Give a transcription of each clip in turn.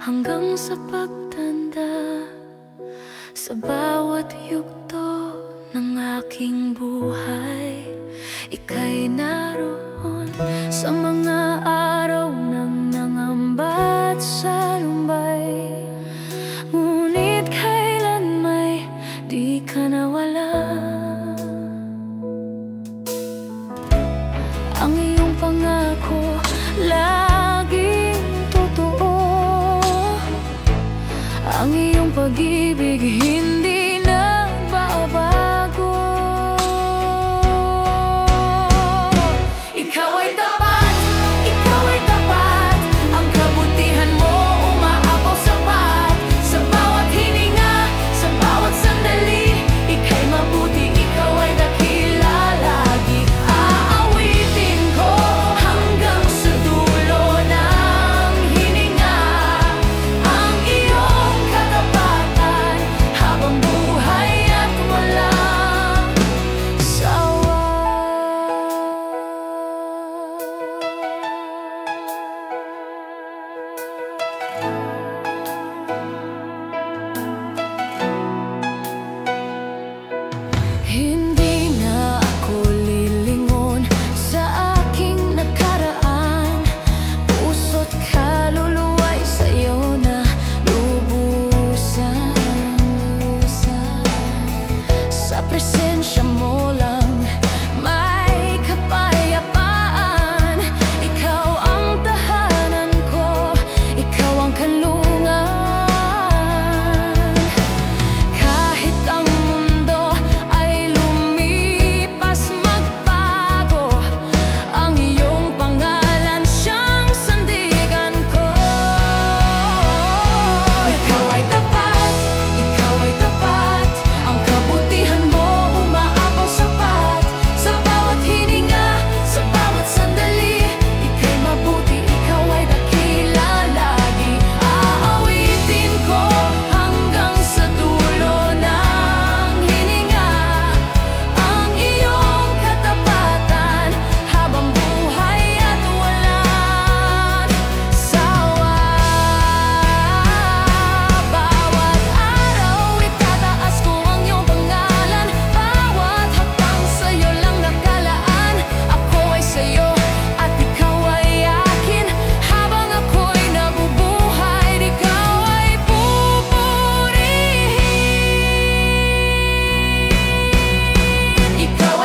hanggang sa pagtanda. Sa bawat yugto ng aking buhay, ika'y naroon. Sa mga araw ng nangamba at salumbay, ngunit kailan may di ka nawala. Ang iyong pangako laging totoo, ang iyong pag-ibig hindi nagbabago. Ikaw ay tapat, ikaw ay tapat, ang kabutihan mo umaapaw sapat. Sa bawat hininga, sa bawat sandali, ika'y mabuti, ikaw ay dakila lagi. Aawitin ko hanggang sa dulo ng hininga ang iyong katapatan, habang buhay at walang sawa. Hindi na ako lilingon sa aking nakaraan, puso't kaluluwa'y sa'yo na lubusan. Sa presensya mo lang may kapayapaan. Ikaw ang tahanan ko, ikaw ang kanlungan. Kahit ang mundo ay lumipas magbago, ang iyong pangalan siyang sandigan ko. Ikaw ay tapat, ang kabutihan mo umaapaw sapat. Sa bawat hininga, sa bawat sandali, ika'y mabuti, ikaw ay dakila lagi. Aawitin ko hanggang sa dulo ng hininga ang iyong katapatan, habang buhay at walang sawa. Bawat araw itataas ko ang iyong pangalan, bawat hakbang sa'yo lang nakalaan. Ako ay sa'yo at ikaw ay akin, habang ako'y nabubuhay, ikaw ay pupurihin. Ikaw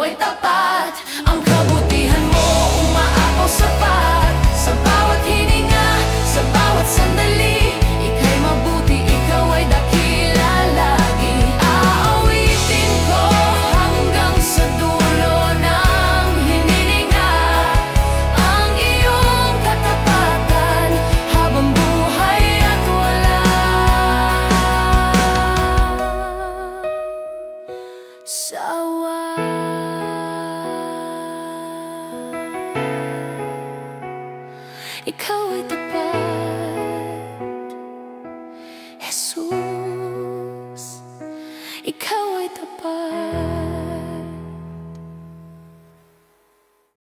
ay tapat, ang kabutihan mo umaapaw sapat. Sa bawat hininga, sa bawat sandali, ika'y mabuti, ikaw ay dakila lagi. Aawitin ko hanggang sa dulo ng hinihinga ang iyong katapatan, habang buhay at walang sawa. Ikaw ay tapat.